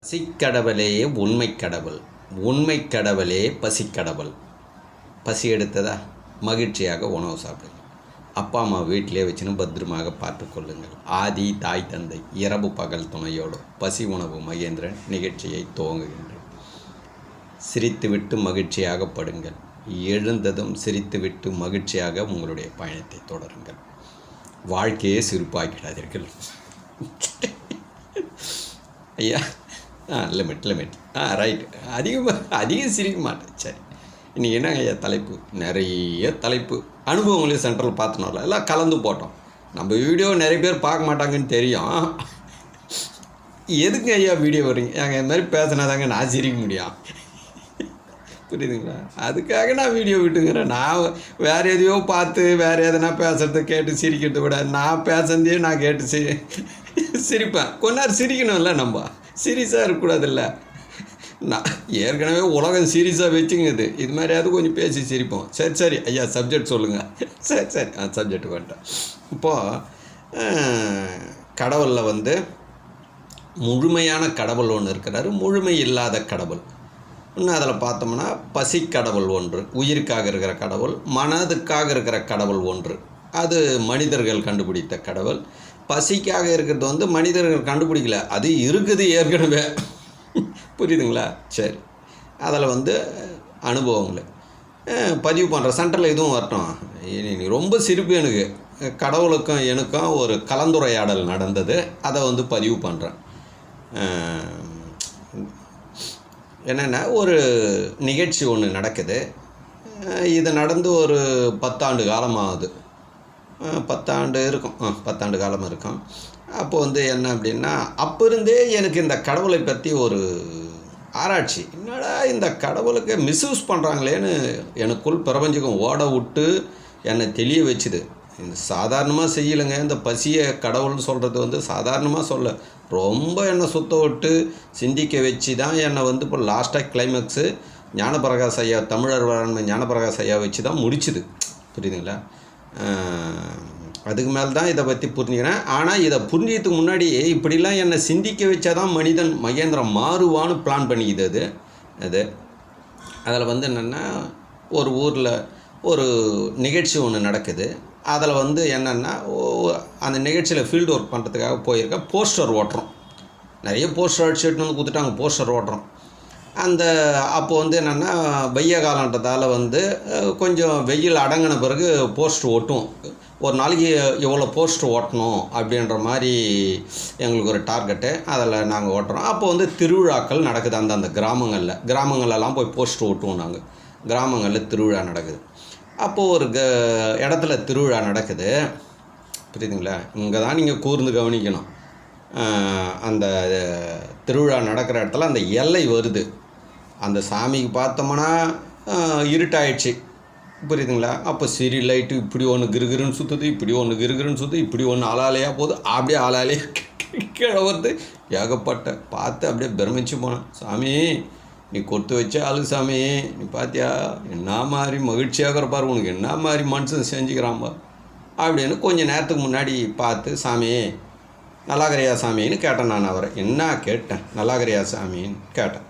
பசிக்கடவுளே உண்மை கடவுள், உண்மை கடவுளே பசிக்கடவுள். பசி எடுத்ததா மகிழ்ச்சியாக உணவு சாப்பிடுங்கள். அப்பா அம்மா வீட்டிலே வச்சுன்னு பத்திரமாக பார்த்து கொள்ளுங்கள். ஆதி தாய் தந்தை இரவு பகல் துணையோடு பசி உணவு மகேந்திரன் நிகழ்ச்சியை துவங்குகின்றேன். சிரித்துவிட்டு மகிழ்ச்சியாக படுங்கள். எழுந்ததும் சிரித்துவிட்டு மகிழ்ச்சியாக உங்களுடைய பயணத்தை தொடருங்கள். வாழ்க்கையே சிரிப்பாக்கிடாதீர்கள். ஐயா லிமிட் ரைட். அதிகம் சிரிக்க மாட்டேன். சரி, இன்றைக்கி என்ன ஐயா தலைப்பு? நிறைய தலைப்பு அனுபவங்களையும் சென்ட்ரல் பார்த்தனால எல்லாம் கலந்து போட்டோம். நம்ம வீடியோ நிறைய பேர் பார்க்க மாட்டாங்கன்னு தெரியும். எதுக்கு ஐயா வீடியோ வரீங்க? நாங்கள் இந்த மாதிரி பேசினா தாங்க நான் சிரிக்க முடியும். புரியுதுங்களா? அதுக்காக நான் வீடியோ விட்டுங்கிறேன். நான் வேறு எதையோ பார்த்து வேறு எதனா பேசுகிறத கேட்டு சிரிக்கிறத விட நான் பேசுறதையே நான் கேட்டு சிரிப்பேன். கொஞ்ச நேரம் சிரிக்கணும்ல, நம்ம சீரியஸாக இருக்கக்கூடாதுல்ல. நான் ஏற்கனவே உலகம் சீரியஸாக வச்சுங்குது. இது மாதிரியாவது கொஞ்சம் பேசி சிரிப்போம். சரி ஐயா, சப்ஜெக்ட் சொல்லுங்கள். சரி சப்ஜெக்ட் வந்துட்டேன். இப்போது கடவுளில் முழுமையான கடவுள் ஒன்று இருக்கிறாரு, முழுமை இல்லாத கடவுள் இன்னும். அதில் பார்த்தோம்னா பசி கடவுள் ஒன்று, உயிருக்காக இருக்கிற கடவுள். மனதுக்காக இருக்கிற கடவுள் ஒன்று, அது மனிதர்கள் கண்டுபிடித்த கடவுள். பசிக்காக இருக்கிறது மனிதர்கள் கண்டுபிடிக்கல, அது இருக்குது ஏற்கனவே. புரியுதுங்களா? சரி, அதில் அனுபவங்கள் பதிவு பண்ணுற சென்டரில் இதுவும் வரட்டும். ரொம்ப சிரிப்பு எனக்கு. கடவுளுக்கும் எனக்கும் ஒரு கலந்துரையாடல் நடந்தது, அதை பதிவு பண்ணுறேன். என்னென்னா, ஒரு நிகழ்ச்சி ஒன்று நடக்குது. இது நடந்து ஒரு 10 ஆண்டு காலமாகுது. 10 ஆண்டு இருக்கும், 10 ஆண்டு காலம் இருக்கும். அப்போது என்ன அப்படின்னா, அப்போ இருந்தே எனக்கு இந்த கடவுளை பற்றி ஒரு ஆராய்ச்சி. என்னடா இந்த கடவுளுக்கு மிஸ்யூஸ் பண்ணுறாங்களேன்னு எனக்குள் பிரபஞ்சகம் ஓட விட்டு என்னை தெளிய வச்சுது. இந்த சாதாரணமாக செய்யலைங்க. இந்த பசியை கடவுள்னு சொல்கிறது சாதாரணமாக சொல்ல, ரொம்ப என்னை சுத்த விட்டு சிந்திக்க வச்சு தான் என்னை இப்போ லாஸ்ட்டாக கிளைமேக்ஸு ஞானப்பிரகாஷ் ஐயா, தமிழர் வேளாண்மை ஞானப்பிரகாஷ் ஐயா வச்சு தான் முடிச்சுது. புரியுதுங்களா? அதுக்கு மேலே தான் இதை பற்றி புரிஞ்சுக்கிறேன். ஆனால் இதை புரிஞ்சதுக்கு முன்னாடி இப்படிலாம் என்னை சிந்திக்க வச்சா தான் மனிதன் மகேந்திரன் மாறுவான்னு பிளான் பண்ணிக்கிது. அதில் என்னென்னா, ஒரு ஊரில் ஒரு நிகழ்ச்சி ஒன்று நடக்குது. அதில் என்னென்னா, அந்த நிகழ்ச்சியில் ஃபீல்டு ஒர்க் பண்ணுறதுக்காக போயிருக்கேன். போஸ்டர் ஓட்டுறோம், நிறைய போஸ்டர் அடிச்சுட்டு கொடுத்துட்டாங்க. போஸ்டர் ஓட்டுறோம். அப்போது என்னென்னா, வெய்ய காலன்றதால் கொஞ்சம் வெயில் அடங்கின பிறகு போஸ்டர் ஓட்டுவோம். ஒரு நாளைக்கு எவ்வளோ போஸ்டர் ஓட்டணும் அப்படின்ற மாதிரி எங்களுக்கு ஒரு டார்கெட்டு. அதில் நாங்கள் ஓட்டுறோம். அப்போ திருவிழாக்கள் நடக்குது அந்தந்த கிராமங்கள்லாம் போய் போஸ்டர் ஓட்டுவோம். நாங்கள் கிராமங்களில் திருவிழா நடக்குது. அப்போது ஒரு இடத்துல திருவிழா நடக்குது. புரியுதுங்களா? இங்கே தான் நீங்கள் கூர்ந்து கவனிக்கணும். அந்த திருவிழா நடக்கிற இடத்துல அந்த எல்லை வருது. அந்த சாமிக்கு பார்த்தோம்னா இருட்டாயிடுச்சு. புரியுதுங்களா? அப்போ சிரி லைட்டு இப்படி ஒன்று கிருகிருன்னு சுற்றுது, இப்படி ஒன்று கிருகிருன்னு சுற்றுது, இப்படி ஒன்று ஆளாலையாக போகுது, அப்படியே ஆளாலையே கீழே வருது. ஏகப்பட்ட பார்த்து அப்படியே பிரமிச்சு போனேன். சாமி, நீ கொடுத்து வச்ச ஆளு சாமி, நீ பார்த்தியா என்ன மாதிரி மகிழ்ச்சியாக இருப்பார், உனக்கு என்ன மாதிரி மனுஷன் செஞ்சுக்கிறான்பா அப்படின்னு கொஞ்சம் நேரத்துக்கு முன்னாடி பார்த்து, சாமி நல்லாகிறியா சாமின்னு கேட்டேன். நான் அவரை என்ன கேட்டேன்? நல்லாகிறியா சாமின்னு கேட்டேன்.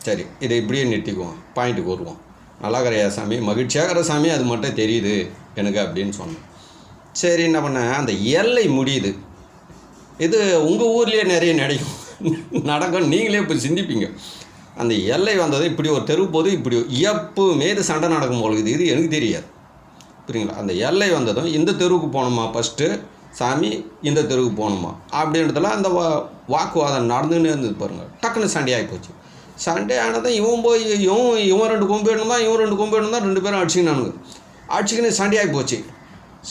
சரி, இதை இப்படியே நிறுத்திக்குவோம், பாயிண்ட்டுக்கு வருவோம். நல்லாகிறியா சாமி, மகிழ்ச்சியாகிற சாமி, அது மட்டும் தெரியுது எனக்கு அப்படின்னு சொன்னேன். சரி, என்ன பண்ணேன், அந்த எல்லை முடியுது. இது உங்கள் ஊர்லேயே நிறைய நடக்கும், நீங்களே இப்போ சிந்திப்பீங்க. அந்த எல்லை வந்தது, இப்படி ஒரு தெரு போது இப்படி எப்பவுமே இது சண்டை நடக்கும் போல இது எனக்கு தெரியாது. புரியுங்களா? அந்த எல்லை வந்ததும் இந்த தெருவுக்கு போகணுமா ஃபஸ்ட்டு சாமி, இந்த தெருவுக்கு போகணுமா அப்படின்றதுல அந்த வாக்குவாதம் நடந்துன்னு இருந்தது பாருங்கள். டக்குன்னு சண்டையாகி போச்சு. சண்டே ஆனதான் இவன் போய் இவன் 2 கொம்பு வேணுமா, இவன் 2 கொம்பு வேணும் தான் 2 பேரும் அடிச்சுக்கின்னு சண்டையாகி போச்சு.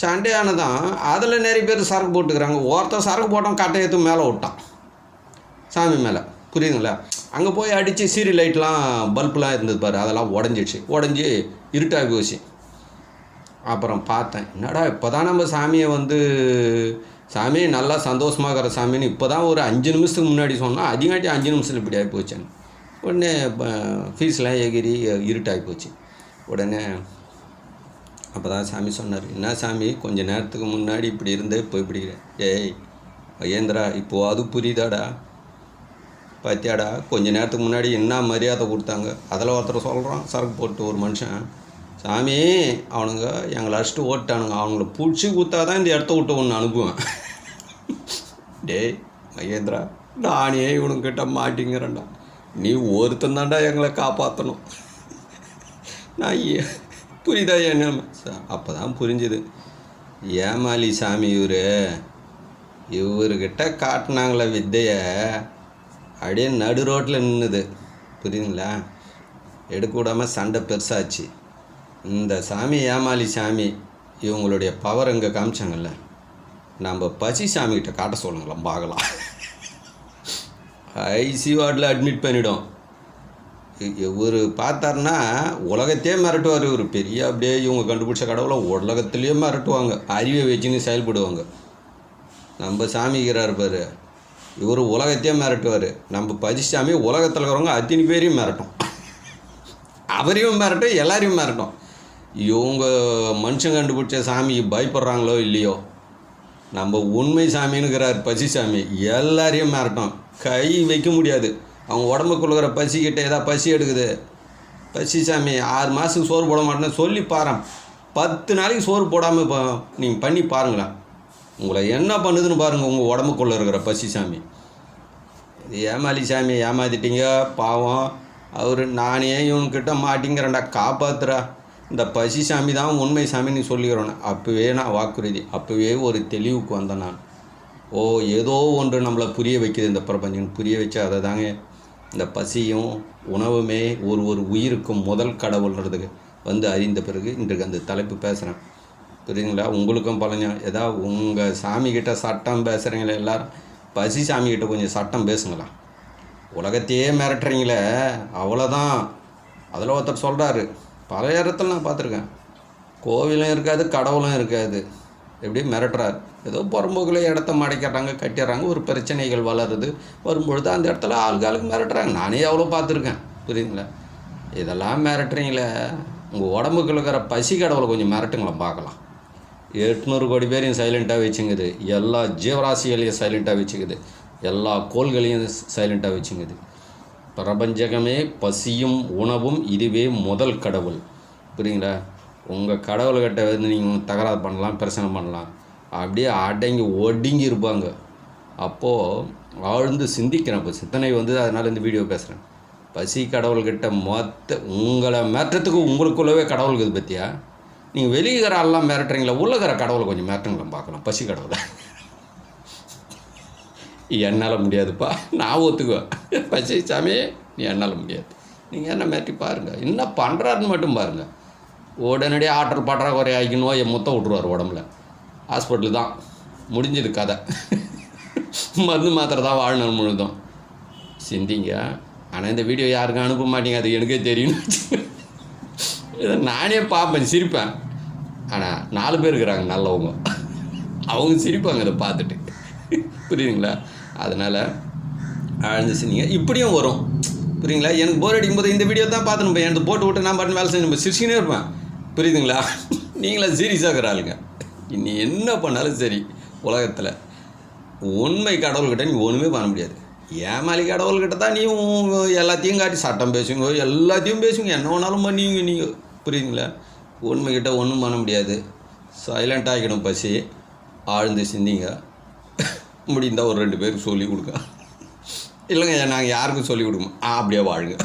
சண்டே ஆனதான் அதில் நிறைய பேர் சரக்கு போட்டுக்கிறாங்க. ஒருத்தர் சரக்கு போட்டான், கட்டை ஏற்று மேலே விட்டான் சாமி மேலே. புரியுதுங்களா? அங்கே போய் அடித்து சீரி லைட்லாம் பல்புலாம் இருந்தது பாரு, அதெல்லாம் உடஞ்சி இருட்டாகி போச்சு. அப்புறம் பார்த்தேன், என்னடா இப்போ தான் நம்ம சாமியை சாமி நல்லா சந்தோஷமாகிற சாமின்னு இப்போ தான் ஒரு 5 நிமிஷத்துக்கு முன்னாடி சொன்னால், அதிகாட்டி 5 நிமிஷத்தில் இப்படி ஆகி போச்சுன்னு. உடனே ஃபீஸ்லாம் எகிரி இருட்டாகி போச்சு. உடனே அப்போ தான் சாமி சொன்னார், என்ன சாமி கொஞ்சம் நேரத்துக்கு முன்னாடி இப்படி இருந்தே இப்போ இப்படி. ஏய் மகேந்திரா, இப்போது அது புரியுதாடா? பார்த்தியாடா கொஞ்ச நேரத்துக்கு முன்னாடி என்ன மரியாதை கொடுத்தாங்க. அதில் ஒருத்தர் சொல்கிறான், சரக்கு போட்டு ஒரு மனுஷன், சாமி அவனுங்க எங்களை அடிச்சுட்டு ஓட்டானுங்க, அவங்கள பிடிச்சி கொடுத்தா தான் இந்த இடத்த விட்டு ஒன்று அனுப்புவேன். டேய் மகேந்திரா, நானே இவனுங்கிட்ட மாட்டிங்கிறேன்டா, நீ ஒருத்தன் தான்டா எங்களை காப்பாற்றணும். நான் புரியுதா என்ன? அப்போ தான் புரிஞ்சுது, ஏமாலி சாமி இவர்கிட்ட காட்டினாங்களே வித்தையை, அப்படியே நடு ரோட்டில் நின்றுது. புரியுதுங்களா? எடுக்க விடாமல் சண்டை பெருசாச்சு. இந்த சாமி ஏமாலி சாமி இவங்களுடைய பவர் இங்கே காமிச்சாங்கல்ல, நம்ம பசி சாமிக்கிட்ட காட்ட சொல்லுங்களேன் பார்க்கலாம். ஐசி வார்டில் அட்மிட் பண்ணிவிடும். இவர் பார்த்தாருன்னா உலகத்தையே மிரட்டுவார். இவர் பெரிய அப்படியே இவங்க கண்டுபிடிச்ச கடவுளை உலகத்துலேயே மிரட்டுவாங்க, அறிவை வச்சுன்னு செயல்படுவாங்க. நம்ம சாமிக்கிறார் பாரு, இவர் உலகத்தையே மிரட்டுவார். நம்ம பஜிசாமி உலகத்தில் இருக்கிறவங்க அத்தனை பேரையும் மிரட்டும், அவரையும் மிரட்டும், எல்லாரையும் மிரட்டும். இவங்க மனுஷன் கண்டுபிடிச்ச சாமிக்கு பயப்படுறாங்களோ இல்லையோ, நம்ம உண்மை சாமின்னுக்கிறார் பசிசாமி, எல்லாரையும் மிரட்டும். கை வைக்க முடியாது. அவங்க உடம்புக்குள்ளுக்கிற பசிக்கிட்ட ஏதாவது பசி எடுக்குது, பசிசாமி 6 மாதத்துக்கு சோறு போட மாட்டேன்னு சொல்லி பாரு, 10 நாளைக்கு சோறு போடாமல் இப்போ நீங்கள் பண்ணி பாருங்களேன், உங்களை என்ன பண்ணுதுன்னு பாருங்கள் உங்கள் உடம்புக்குள்ளே இருக்கிற பசிசாமி. ஏமாலி சாமி ஏமாத்திட்டீங்க பாவம். அவர் நானே இவன்கிட்ட மாட்டிங்கிறேன்டா, காப்பாற்றுறா, இந்த பசிசாமி தான் உண்மை சாமின்னு சொல்லிக்கிறோன்னு. அப்போவே நான் வாக்குறுதி, அப்போவே ஒரு தெளிவுக்கு வந்தேன் நான். ஓ, ஏதோ ஒன்று நம்மளை புரிய வைக்கிது இந்த பிரபஞ்சம், புரிய வச்சா அதை தாங்க இந்த பசியும் உணவுமே ஒரு உயிருக்கும் முதல் கடவுள்ன்றதுக்கு வந்து அறிந்த பிறகு இன்றைக்கு அந்த தலைப்பு பேசுகிறேன். புரியுதுங்களா? உங்களுக்கும் பழஞ்சம் ஏதாவது உங்கள் சாமிக்கிட்ட சட்டம் பேசுகிறீங்களே எல்லோரும், பசி சாமிக்கிட்ட கொஞ்சம் சட்டம் பேசுங்களா. உலகத்தையே மிரட்டுறீங்களே அவ்வளோதான். அதில் ஒருத்தர் சொல்கிறாரு, பல இடத்துல நான் பார்த்துருக்கேன், கோவிலும் இருக்காது கடவுளும் இருக்காது, எப்படி மிரட்டுறாரு. ஏதோ புறம்போக்கில் இடத்த மடைக்கிறாங்க, கட்டிடுறாங்க, ஒரு பிரச்சனைகள் வளருது, வரும்பொழுது அந்த இடத்துல ஆளுக்கு மிரட்டுறாங்க. நானே எவ்வளோ பார்த்துருக்கேன். புரியுதுங்களா? இதெல்லாம் மிரட்டுறீங்களே, உங்கள் உடம்புக்குள்ள இருக்கிற பசி கடவுளை கொஞ்சம் மிரட்டுங்களா பார்க்கலாம். 800 கோடி பேரையும் சைலண்ட்டாக வச்சுங்குது, எல்லா ஜீவராசிகளையும் சைலண்ட்டாக வச்சுக்குது, எல்லா கோள்களையும் சைலண்ட்டாக வச்சுங்குது. பிரபஞ்சகமே பசியும் உணவும் இதுவே முதல் கடவுள். புரியுங்களா? உங்கள் கடவுள்கிட்ட வந்து நீங்கள் தகராறு பண்ணலாம், பிரச்சனை பண்ணலாம், அப்படியே அடங்கி ஒடுங்கி இருப்பாங்க. அப்போது ஆழ்ந்து சிந்திக்கிறேன். இப்போ சிந்தனை வந்து அதனால் இந்த வீடியோ பேசுகிறேன். பசி கடவுள்கிட்ட உங்களை மிரட்டுறதுக்கு உங்களுக்குள்ளவே கடவுள் இருக்குது பற்றியா? நீங்கள் வெளியிற எல்லாம் மிரட்டுறீங்களா, உள்ளகிற கடவுளை கொஞ்சம் மிரட்டுங்களா பார்க்கலாம். பசி கடவுளை என்னால் முடியாதுப்பா, நான் ஒத்துக்குவேன். பசி சாமி நீ என்னால் முடியாது, நீங்கள் என்ன மிரட்டி பாருங்கள், என்ன பண்ணுறாருன்னு மட்டும் பாருங்கள். உடனடியாக ஆற்றல் பற்றாக்குறை ஆகி நோயை முத்த விட்ருவார் உடம்புல. ஹாஸ்பிட்டல் தான் முடிஞ்சது கதை. மருந்து மாத்திரை தான் வாழ்நாள் முழுதும். சிந்திங்க. ஆனால் இந்த வீடியோ யாருக்கும் அனுப்ப மாட்டீங்க, அது எனக்கே தெரியும். இதை நானே பார்ப்பேன், சிரிப்பேன். ஆனால் 4 பேர் இருக்கிறாங்க நல்லவங்க, அவங்க சிரிப்பாங்க இதை பார்த்துட்டு. புரியுதுங்களா? அதனால் ஆழ்ந்து சிந்திங்க. இப்படியும் வரும். புரியுங்களா? எனக்கு போர் அடிக்கும் போது இந்த வீடியோ தான் பார்த்துன்னு போய் எனக்கு போட்டு விட்டு நான் பாட்டு வேலை செஞ்சு சிரிச்சுனே இருப்பேன். புரியுதுங்களா? நீங்களா சீரியஸாக இருக்கிறாளுங்க. நீ என்ன பண்ணாலும் சரி, உலகத்தில் உண்மை கடவுள்கிட்ட நீ ஒன்றுமே பண்ண முடியாது. ஏமாலி கடவுள்கிட்ட தான் நீ எல்லாத்தையும் காட்டி சட்டம் பேசுங்க, எல்லாத்தையும் பேசுங்க, என்ன வேணாலும் பண்ணுவீங்க நீங்கள். புரியுதுங்களா? உண்மைக்கிட்ட ஒன்றும் பண்ண முடியாது. சைலண்ட் ஆகிடும் பசி. ஆழ்ந்து சிந்திங்க. முடிந்தால் ஒரு 2 பேருக்கு சொல்லிக் கொடுங்க. இல்லைங்க நாங்கள் யாருக்கும் சொல்லிக் கொடுங்க, அப்படியே வாழுங்க,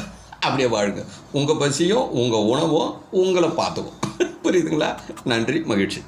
அப்படியே வாழுங்க. உங்கள் பசியும் உங்கள் உணவும் உங்களை பார்த்துக்கும். புரியுதுங்களா? நன்றி, மகிழ்ச்சி.